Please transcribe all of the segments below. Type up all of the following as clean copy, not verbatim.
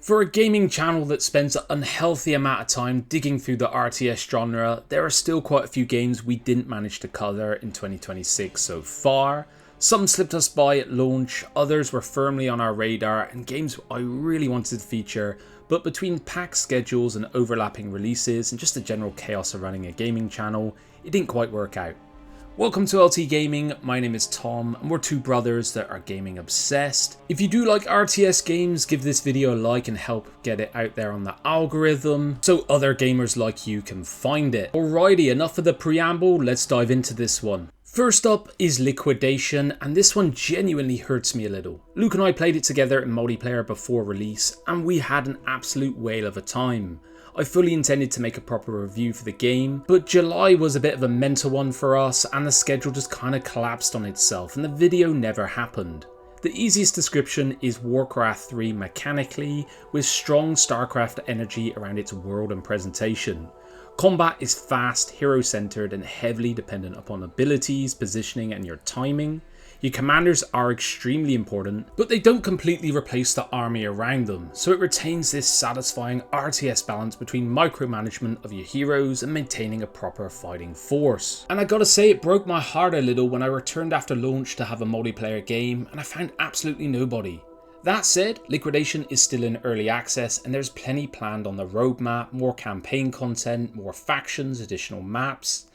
For a gaming channel that spends an unhealthy amount of time digging through the RTS genre, there are still quite a few games we didn't manage to cover in 2026 so far. Some slipped us by at launch, others were firmly on our radar, and games I really wanted to feature, but between packed schedules and overlapping releases and just the general chaos of running a gaming channel, it didn't quite work out. Welcome to LT Gaming, my name is Tom, and we're two brothers that are gaming obsessed. If you do like RTS games, give this video a like and help get it out there on the algorithm, so other gamers like you can find it. Alrighty, enough of the preamble, let's dive into this one. First up is Liquidation, and this one genuinely hurts me a little. Luke and I played it together in multiplayer before release, and we had an absolute whale of a time. I fully intended to make a proper review for the game, but July was a bit of a mental one for us and the schedule just kinda collapsed on itself and the video never happened. The easiest description is Warcraft 3 mechanically, with strong StarCraft energy around its world and presentation. Combat is fast, hero-centered and heavily dependent upon abilities, positioning and your timing. Your commanders are extremely important, but they don't completely replace the army around them, so it retains this satisfying RTS balance between micromanagement of your heroes and maintaining a proper fighting force. And I gotta say, it broke my heart a little when I returned after launch to have a multiplayer game and I found absolutely nobody. That said, Liquidation is still in early access and there's plenty planned on the roadmap, more campaign content, more factions, additional maps.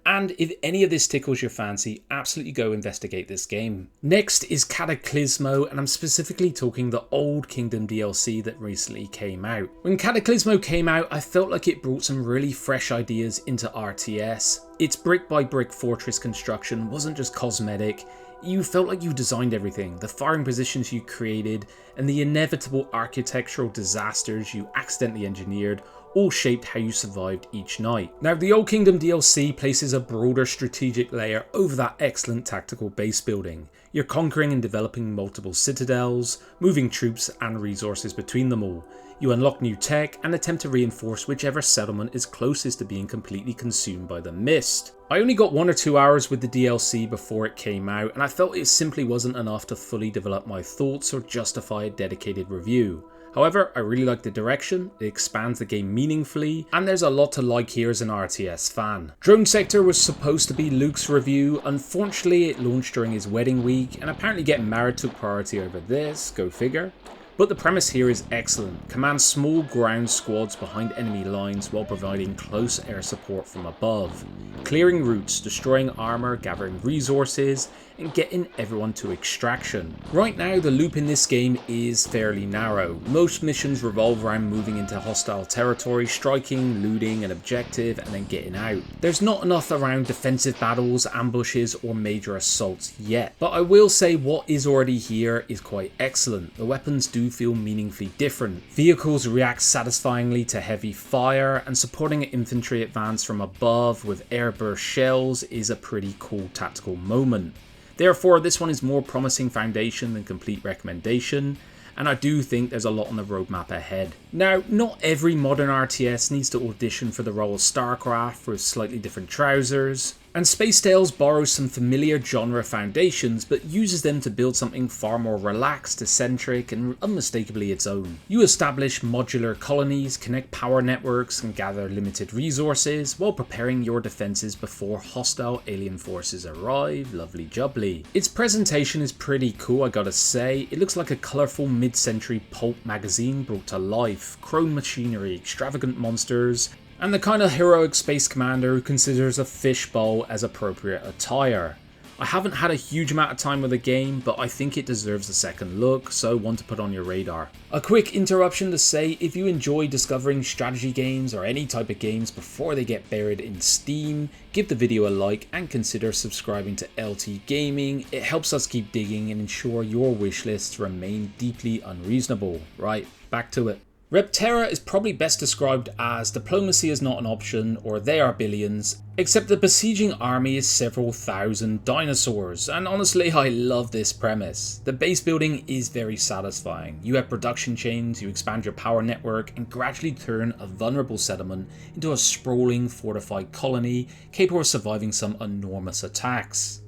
And if any of this tickles your fancy, absolutely go investigate this game. Next is Cataclismo, and I'm specifically talking the Old Kingdom DLC that recently came out. When Cataclismo came out, I felt like it brought some really fresh ideas into RTS. Its brick by brick fortress construction wasn't just cosmetic. You felt like you designed everything, the firing positions you created, and the inevitable architectural disasters you accidentally engineered all shaped how you survived each night. Now, the Old Kingdom DLC places a broader strategic layer over that excellent tactical base building. You're conquering and developing multiple citadels, moving troops and resources between them all. You unlock new tech and attempt to reinforce whichever settlement is closest to being completely consumed by the mist. I only got 1 or 2 hours with the DLC before it came out, and I felt it simply wasn't enough to fully develop my thoughts or justify a dedicated review. However, I really like the direction, it expands the game meaningfully, and there's a lot to like here as an RTS fan. Drone Sector was supposed to be Luke's review. Unfortunately, it launched during his wedding week, and apparently getting married took priority over this, go figure. But the premise here is excellent. Command small ground squads behind enemy lines while providing close air support from above. Clearing routes, destroying armor, gathering resources, and getting everyone to extraction. Right now, the loop in this game is fairly narrow. Most missions revolve around moving into hostile territory, striking, looting an objective, and then getting out. There's not enough around defensive battles, ambushes, or major assaults yet. But I will say what is already here is quite excellent. The weapons do feel meaningfully different. Vehicles react satisfyingly to heavy fire, and supporting an infantry advance from above with airburst shells is a pretty cool tactical moment. Therefore, this one is more promising foundation than complete recommendation, and I do think there's a lot on the roadmap ahead. Now, not every modern RTS needs to audition for the role of StarCraft with slightly different trousers, and Space Tales borrows some familiar genre foundations but uses them to build something far more relaxed, eccentric, and unmistakably its own. You establish modular colonies, connect power networks, and gather limited resources while preparing your defenses before hostile alien forces arrive. Lovely jubbly. Its presentation is pretty cool, I gotta say. It looks like a colourful mid-century pulp magazine brought to life. Chrome machinery, extravagant monsters, and the kind of heroic space commander who considers a fishbowl as appropriate attire. I haven't had a huge amount of time with the game, but I think it deserves a second look, so one to put on your radar. A quick interruption to say, if you enjoy discovering strategy games or any type of games before they get buried in Steam, give the video a like and consider subscribing to LT Gaming. It helps us keep digging and ensure your wish lists remain deeply unreasonable. Right, back to it. Repterra is probably best described as diplomacy is not an option, or they are billions, except the besieging army is several thousand dinosaurs, and honestly I love this premise. The base building is very satisfying. You have production chains, you expand your power network, and gradually turn a vulnerable settlement into a sprawling fortified colony capable of surviving some enormous attacks.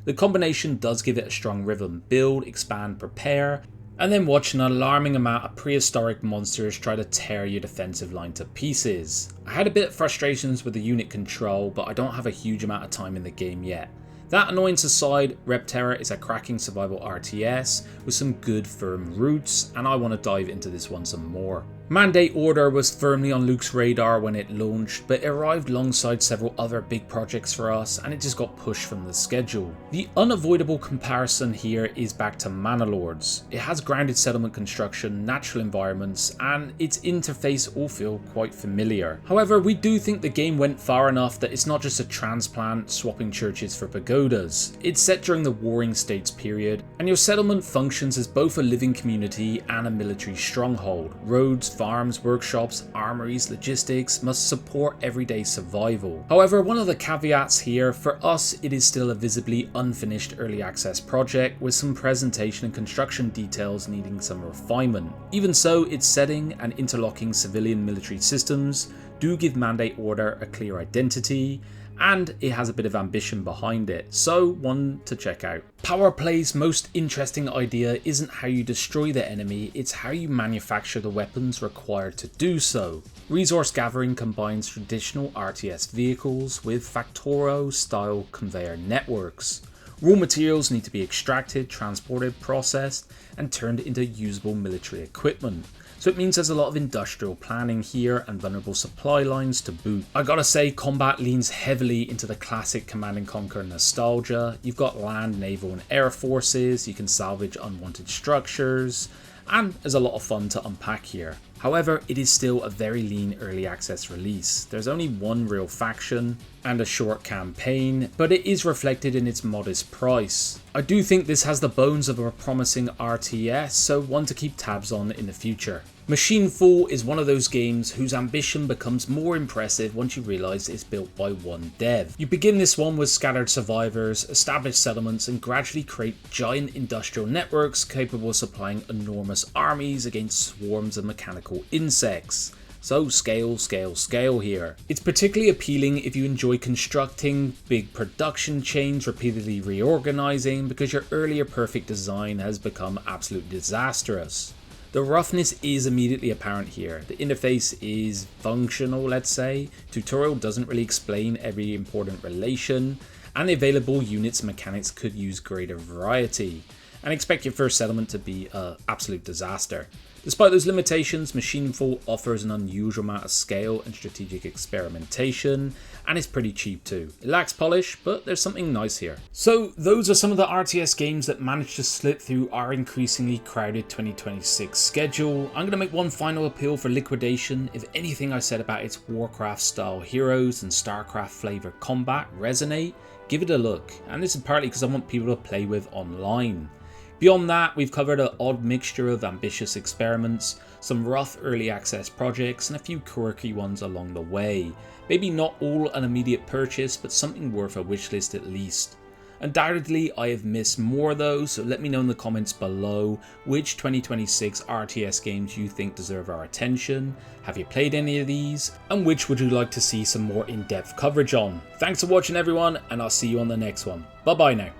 The combination does give it a strong rhythm: build, expand, prepare, and then watch an alarming amount of prehistoric monsters try to tear your defensive line to pieces. I had a bit of frustrations with the unit control, but I don't have a huge amount of time in the game yet. That annoyance aside, Repterra is a cracking survival RTS with some good firm roots, and I want to dive into this one some more. Mandate Order was firmly on Luke's radar when it launched, but it arrived alongside several other big projects for us, and it just got pushed from the schedule. The unavoidable comparison here is back to Mana Lords. It has grounded settlement construction, natural environments, and its interface all feel quite familiar. However, we do think the game went far enough that it's not just a transplant swapping churches for pagodas. It's set during the Warring States period, and your settlement functions as both a living community and a military stronghold. Roads, farms, workshops, armories, logistics must support everyday survival. However, one of the caveats here, for us it is still a visibly unfinished early access project with some presentation and construction details needing some refinement. Even so, its setting and interlocking civilian military systems do give Mandate Order a clear identity, and it has a bit of ambition behind it, so one to check out. Powerplay's most interesting idea isn't how you destroy the enemy, it's how you manufacture the weapons required to do so. Resource gathering combines traditional RTS vehicles with Factoro style conveyor networks. Raw materials need to be extracted, transported, processed, and turned into usable military equipment. So it means there's a lot of industrial planning here and vulnerable supply lines to boot. I gotta say, combat leans heavily into the classic Command & Conquer nostalgia. You've got land, naval and air forces, you can salvage unwanted structures, and there's a lot of fun to unpack here. However, it is still a very lean early access release. There's only one real faction and a short campaign, but it is reflected in its modest price. I do think this has the bones of a promising RTS, so one to keep tabs on in the future. Machinefall is one of those games whose ambition becomes more impressive once you realise it's built by one dev. You begin this one with scattered survivors, established settlements, and gradually create giant industrial networks capable of supplying enormous armies against swarms of mechanical insects. So scale, scale, scale here. It's particularly appealing if you enjoy constructing big production chains, repeatedly reorganizing, because your earlier perfect design has become absolutely disastrous. The roughness is immediately apparent here. The interface is functional, let's say. Tutorial doesn't really explain every important relation, and the available units and mechanics could use greater variety. And expect your first settlement to be an absolute disaster. Despite those limitations, Machinefall offers an unusual amount of scale and strategic experimentation, and it's pretty cheap too. It lacks polish, but there's something nice here. So those are some of the RTS games that managed to slip through our increasingly crowded 2026 schedule. I'm going to make one final appeal for Liquidation. If anything I said about its Warcraft style heroes and Starcraft flavoured combat resonate, give it a look. And this is partly because I want people to play with online. Beyond that, we've covered an odd mixture of ambitious experiments, some rough early access projects, and a few quirky ones along the way. Maybe not all an immediate purchase, but something worth a wishlist at least. Undoubtedly, I have missed more though, so let me know in the comments below which 2026 RTS games you think deserve our attention, have you played any of these, and which would you like to see some more in-depth coverage on. Thanks for watching everyone, and I'll see you on the next one. Bye bye now.